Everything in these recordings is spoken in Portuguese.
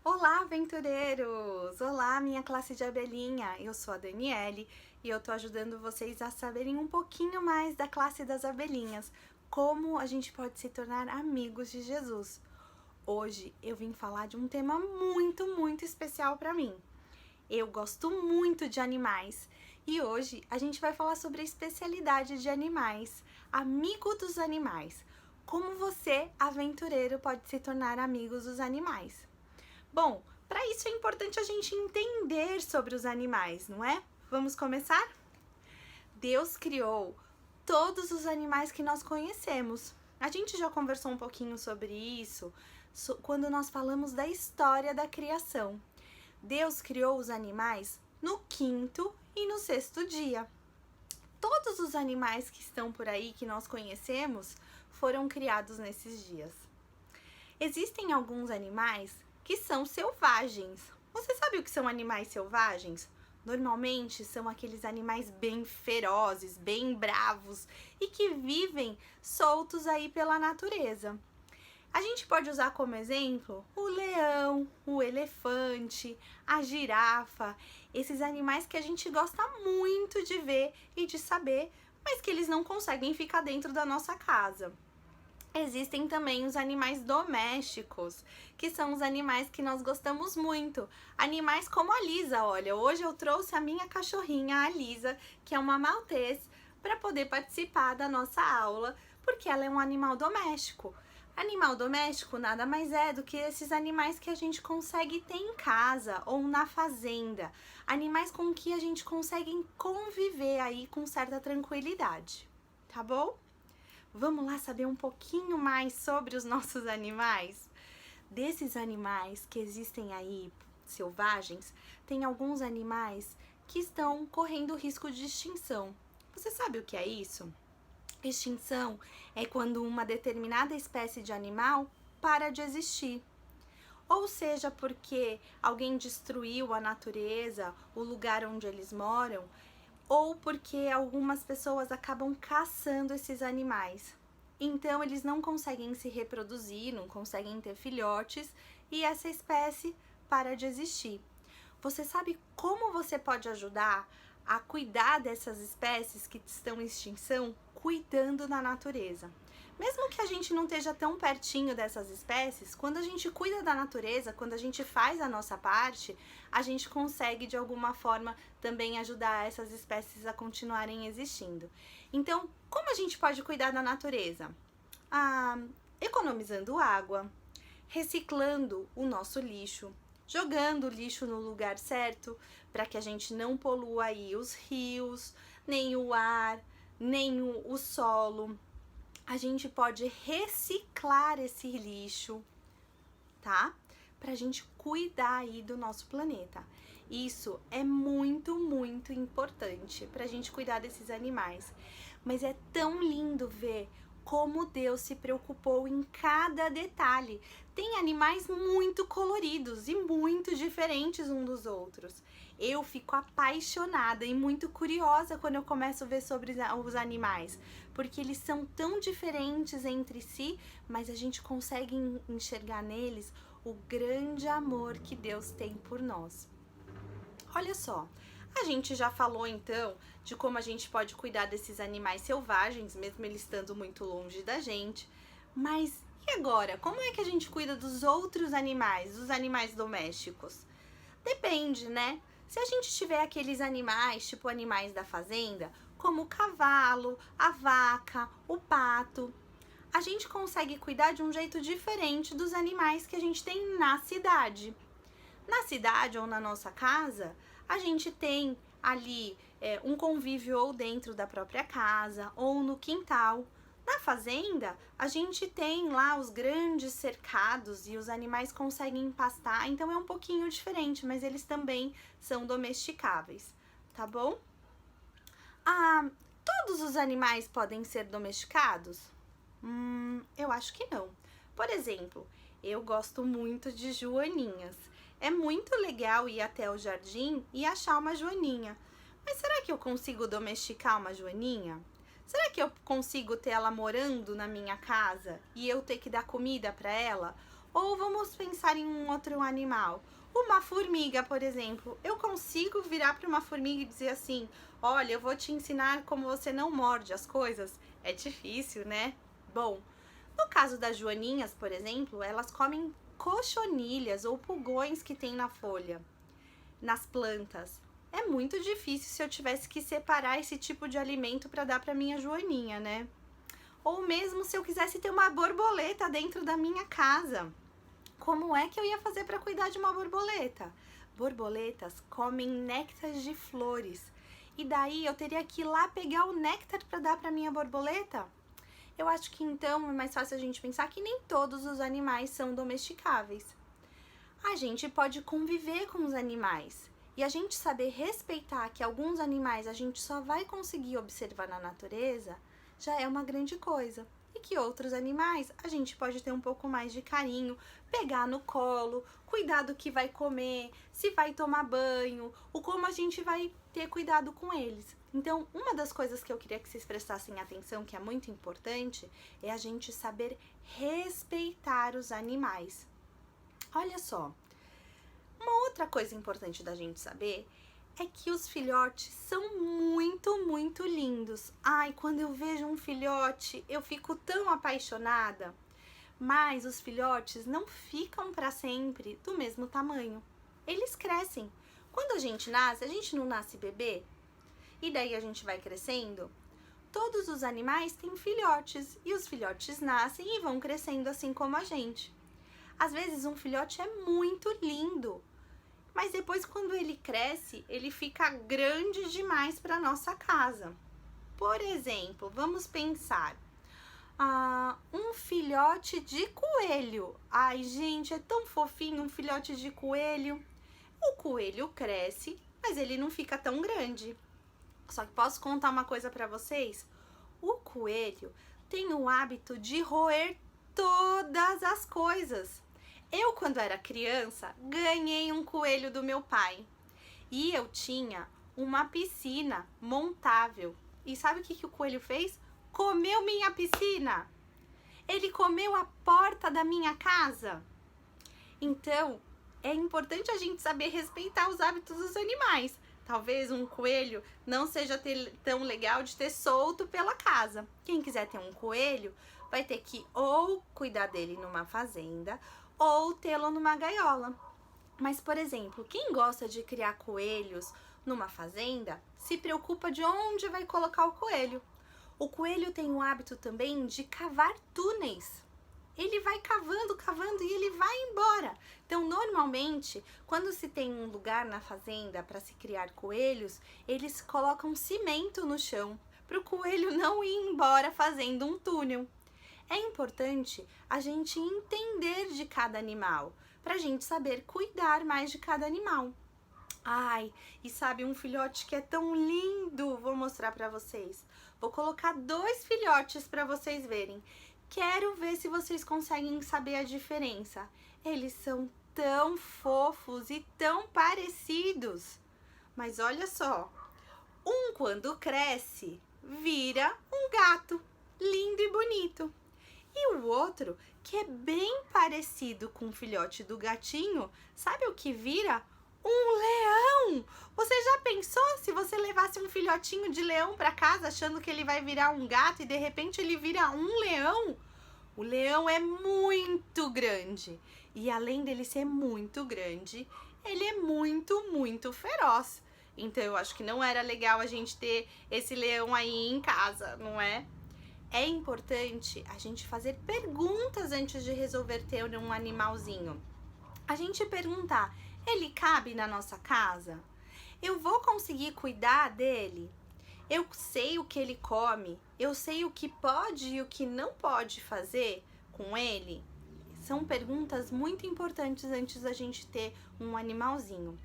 Olá, aventureiros! Olá, minha classe de abelhinha! Eu sou a Daniele e eu tô ajudando vocês a saberem um pouquinho mais da classe das abelhinhas, como a gente pode se tornar amigos de Jesus. Hoje eu vim falar de um tema muito especial para mim. Eu gosto muito de animais e hoje a gente vai falar sobre a especialidade de animais, amigo dos animais. Como você, aventureiro, pode se tornar amigo dos animais? Bom, para isso é importante a gente entender sobre os animais, não é? Vamos começar? Deus criou todos os animais que nós conhecemos. A gente já conversou um pouquinho sobre isso quando nós falamos da história da criação. Deus criou os animais no quinto e no sexto dia. Todos os animais que estão por aí que nós conhecemos foram criados nesses dias. Existem alguns animais que são selvagens. Você sabe o que são animais selvagens? Normalmente são aqueles animais bem ferozes, bem bravos e que vivem soltos aí pela natureza. A gente pode usar como exemplo o leão, o elefante, a girafa, esses animais que a gente gosta muito de ver e de saber, mas que eles não conseguem ficar dentro da nossa casa. Existem também os animais domésticos, que são os animais que nós gostamos muito. Animais como a Lisa, olha, hoje eu trouxe a minha cachorrinha, a Lisa, que é uma maltese, para poder participar da nossa aula, porque ela é um animal doméstico. Animal doméstico nada mais é do que esses animais que a gente consegue ter em casa ou na fazenda. Animais com que a gente consegue conviver aí com certa tranquilidade, tá bom? Vamos lá saber um pouquinho mais sobre os nossos animais? Desses animais que existem aí, selvagens, tem alguns animais que estão correndo risco de extinção. Você sabe o que é isso? Extinção é quando uma determinada espécie de animal para de existir. Ou seja, porque alguém destruiu a natureza, o lugar onde eles moram, ou porque algumas pessoas acabam caçando esses animais. Então eles não conseguem se reproduzir, não conseguem ter filhotes e essa espécie para de existir. Você sabe como você pode ajudar a cuidar dessas espécies que estão em extinção, cuidando da natureza? Mesmo que a gente não esteja tão pertinho dessas espécies, quando a gente cuida da natureza, quando a gente faz a nossa parte, a gente consegue de alguma forma também ajudar essas espécies a continuarem existindo. Então, como a gente pode cuidar da natureza? Economizando água, reciclando o nosso lixo, jogando o lixo no lugar certo, para que a gente não polua aí os rios, nem o ar, nem o solo. A gente pode reciclar esse lixo, tá? Pra gente cuidar aí do nosso planeta. Isso é muito importante pra gente cuidar desses animais. Mas é tão lindo ver como Deus se preocupou em cada detalhe. Tem animais muito coloridos e muito diferentes uns dos outros. Eu fico apaixonada e muito curiosa quando eu começo a ver sobre os animais, porque eles são tão diferentes entre si, mas a gente consegue enxergar neles o grande amor que Deus tem por nós. Olha só, a gente já falou então de como a gente pode cuidar desses animais selvagens, mesmo eles estando muito longe da gente. Mas e agora? Como é que a gente cuida dos outros animais, dos animais domésticos? Depende, né? Se a gente tiver aqueles animais, tipo animais da fazenda, como o cavalo, a vaca, o pato, a gente consegue cuidar de um jeito diferente dos animais que a gente tem na cidade. Na cidade ou na nossa casa, a gente tem ali um convívio ou dentro da própria casa ou no quintal. Na fazenda, a gente tem lá os grandes cercados e os animais conseguem pastar, então é um pouquinho diferente, mas eles também são domesticáveis, tá bom? Todos os animais podem ser domesticados? Eu acho que não. Por exemplo, eu gosto muito de joaninhas. É muito legal ir até o jardim e achar uma joaninha. Mas será que eu consigo domesticar uma joaninha? Será que eu consigo ter ela morando na minha casa e eu ter que dar comida para ela? Ou vamos pensar em um outro animal. Uma formiga, por exemplo. Eu consigo virar para uma formiga e dizer assim: olha, eu vou te ensinar como você não morde as coisas? É difícil, né? Bom, no caso das joaninhas, por exemplo, elas comem cochonilhas ou pulgões que tem na folha, nas plantas. É muito difícil se eu tivesse que separar esse tipo de alimento para dar para minha joaninha, né? Ou mesmo se eu quisesse ter uma borboleta dentro da minha casa. Como é que eu ia fazer para cuidar de uma borboleta? Borboletas comem néctar de flores. E daí eu teria que ir lá pegar o néctar para dar para minha borboleta? Eu acho que então é mais fácil a gente pensar que nem todos os animais são domesticáveis. A gente pode conviver com os animais. E a gente saber respeitar que alguns animais a gente só vai conseguir observar na natureza já é uma grande coisa. E que outros animais a gente pode ter um pouco mais de carinho, pegar no colo, cuidar do que vai comer, se vai tomar banho, o como a gente vai ter cuidado com eles. Então, uma das coisas que eu queria que vocês prestassem atenção, que é muito importante, é a gente saber respeitar os animais. Olha só, uma outra coisa importante da gente saber é que os filhotes são muito lindos. Ai, quando eu vejo um filhote, eu fico tão apaixonada. Mas os filhotes não ficam para sempre do mesmo tamanho. Eles crescem. Quando a gente não nasce bebê, e daí a gente vai crescendo. Todos os animais têm filhotes, e os filhotes nascem e vão crescendo assim como a gente. Às vezes um filhote é muito lindo, mas depois quando ele cresce, ele fica grande demais para nossa casa. Por exemplo, vamos pensar, um filhote de coelho. Ai, gente, é tão fofinho um filhote de coelho. O coelho cresce, mas ele não fica tão grande. Só que posso contar uma coisa para vocês? O coelho tem o hábito de roer todas as coisas. Eu, quando era criança, ganhei um coelho do meu pai. E eu tinha uma piscina montável. E sabe o que o coelho fez? Comeu minha piscina. Ele comeu a porta da minha casa. Então, é importante a gente saber respeitar os hábitos dos animais. Talvez um coelho não seja tão legal de ter solto pela casa. Quem quiser ter um coelho vai ter que ou cuidar dele numa fazenda ou tê-lo numa gaiola. Mas, por exemplo, quem gosta de criar coelhos numa fazenda se preocupa de onde vai colocar o coelho. O coelho tem o hábito também de cavar túneis. Ele vai cavando e ele vai embora. Então, normalmente, quando se tem um lugar na fazenda para se criar coelhos, eles colocam cimento no chão para o coelho não ir embora fazendo um túnel. É importante a gente entender de cada animal, para a gente saber cuidar mais de cada animal. Ai, e sabe um filhote que é tão lindo? Vou mostrar para vocês. Vou colocar 2 filhotes para vocês verem. Quero ver se vocês conseguem saber a diferença. Eles são tão fofos e tão parecidos. Mas olha só, um quando cresce, vira um gato, lindo e bonito. E o outro, que é bem parecido com o filhote do gatinho, sabe o que vira? Um leão! Você já pensou se você levasse um filhotinho de leão para casa achando que ele vai virar um gato e de repente ele vira um leão? O leão é muito grande e além dele ser muito grande, ele é muito feroz. Então eu acho que não era legal a gente ter esse leão aí em casa, não é? É importante a gente fazer perguntas antes de resolver ter um animalzinho. A gente perguntar, ele cabe na nossa casa? Eu vou conseguir cuidar dele? Eu sei o que ele come? Eu sei o que pode e o que não pode fazer com ele? São perguntas muito importantes antes da gente ter um animalzinho.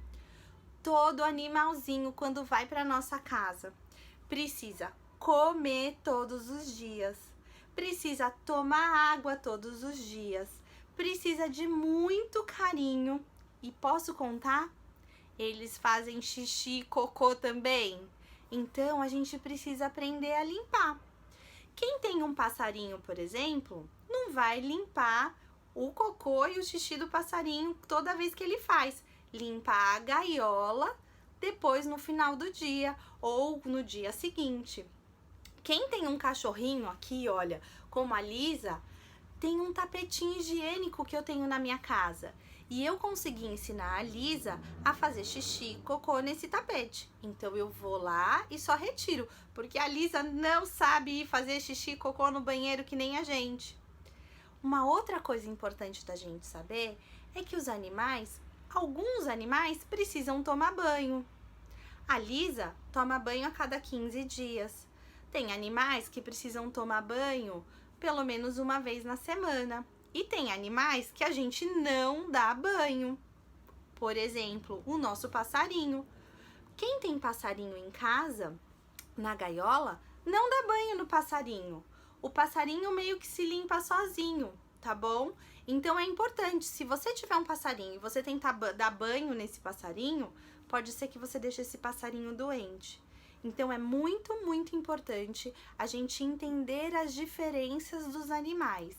Todo animalzinho, quando vai para nossa casa, precisa comer todos os dias, precisa tomar água todos os dias, precisa de muito carinho. E posso contar? Eles fazem xixi e cocô também. Então, a gente precisa aprender a limpar. Quem tem um passarinho, por exemplo, não vai limpar o cocô e o xixi do passarinho toda vez que ele faz. Limpa a gaiola depois no final do dia ou no dia seguinte. Quem tem um cachorrinho aqui, olha, como a Lisa, tem um tapetinho higiênico que eu tenho na minha casa. E eu consegui ensinar a Lisa a fazer xixi e cocô nesse tapete. Então eu vou lá e só retiro, porque a Lisa não sabe ir fazer xixi e cocô no banheiro que nem a gente. Uma outra coisa importante da gente saber é que os animais, alguns animais precisam tomar banho. A Lisa toma banho a cada 15 dias. Tem animais que precisam tomar banho pelo menos uma vez na semana. E tem animais que a gente não dá banho. Por exemplo, o nosso passarinho. Quem tem passarinho em casa, na gaiola, não dá banho no passarinho. O passarinho meio que se limpa sozinho, tá bom? Então é importante, se você tiver um passarinho e você tentar dar banho nesse passarinho, pode ser que você deixe esse passarinho doente. Então é muito, muito importante a gente entender as diferenças dos animais.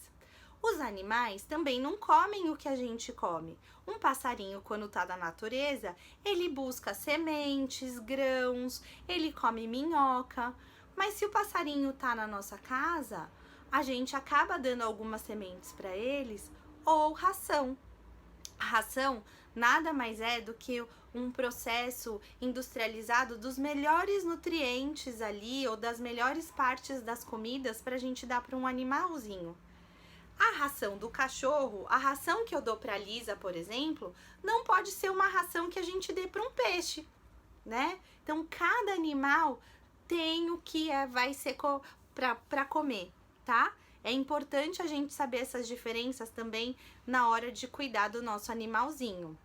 Os animais também não comem o que a gente come. Um passarinho, quando tá na natureza, ele busca sementes, grãos, ele come minhoca. Mas se o passarinho tá na nossa casa, a gente acaba dando algumas sementes para eles ou ração. A ração nada mais é do que um processo industrializado dos melhores nutrientes ali ou das melhores partes das comidas para a gente dar para um animalzinho. A ração do cachorro, a ração que eu dou para a Lisa, por exemplo, não pode ser uma ração que a gente dê para um peixe, né? Então, cada animal tem o que vai ser para comer, tá? É importante a gente saber essas diferenças também na hora de cuidar do nosso animalzinho.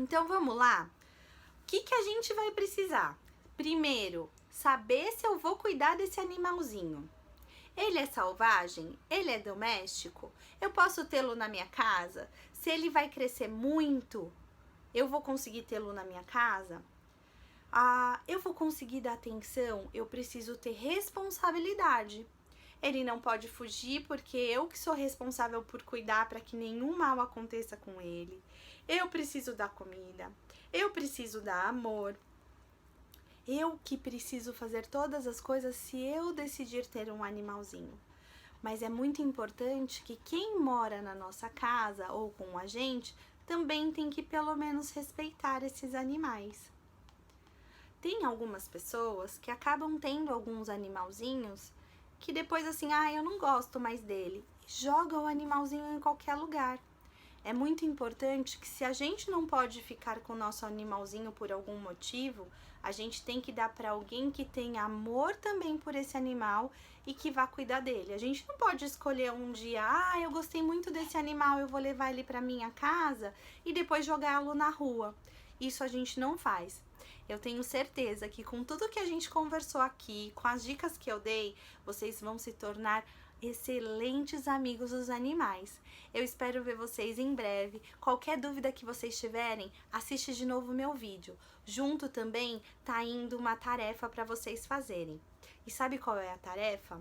Então, vamos lá? O que a gente vai precisar? Primeiro, saber se eu vou cuidar desse animalzinho. Ele é selvagem? Ele é doméstico? Eu posso tê-lo na minha casa? Se ele vai crescer muito, eu vou conseguir tê-lo na minha casa? Eu vou conseguir dar atenção? Eu preciso ter responsabilidade. Ele não pode fugir porque eu que sou responsável por cuidar para que nenhum mal aconteça com ele. Eu preciso dar comida. Eu preciso dar amor. Eu que preciso fazer todas as coisas se eu decidir ter um animalzinho. Mas é muito importante que quem mora na nossa casa ou com a gente também tem que pelo menos respeitar esses animais. Tem algumas pessoas que acabam tendo alguns animalzinhos que depois assim, eu não gosto mais dele. Joga o animalzinho em qualquer lugar. É muito importante que se a gente não pode ficar com o nosso animalzinho por algum motivo, a gente tem que dar para alguém que tem amor também por esse animal e que vá cuidar dele. A gente não pode escolher um dia, eu gostei muito desse animal, eu vou levar ele para minha casa e depois jogá-lo na rua. Isso a gente não faz. Eu tenho certeza que com tudo que a gente conversou aqui, com as dicas que eu dei, vocês vão se tornar excelentes amigos dos animais. Eu espero ver vocês em breve. Qualquer dúvida que vocês tiverem, assiste de novo o meu vídeo. Junto também tá indo uma tarefa para vocês fazerem. E sabe qual é a tarefa?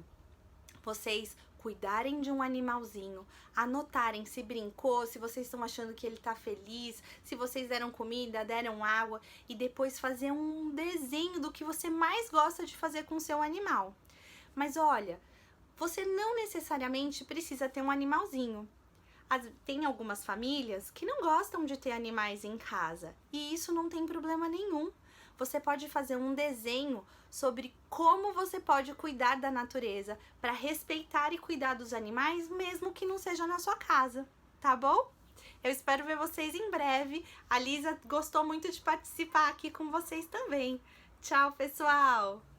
Vocês cuidarem de um animalzinho, anotarem se brincou, se vocês estão achando que ele tá feliz, se vocês deram comida, deram água e depois fazer um desenho do que você mais gosta de fazer com o seu animal. Mas olha, você não necessariamente precisa ter um animalzinho. Tem algumas famílias que não gostam de ter animais em casa e isso não tem problema nenhum. Você pode fazer um desenho sobre como você pode cuidar da natureza para respeitar e cuidar dos animais, mesmo que não seja na sua casa, tá bom? Eu espero ver vocês em breve. A Lisa gostou muito de participar aqui com vocês também. Tchau, pessoal!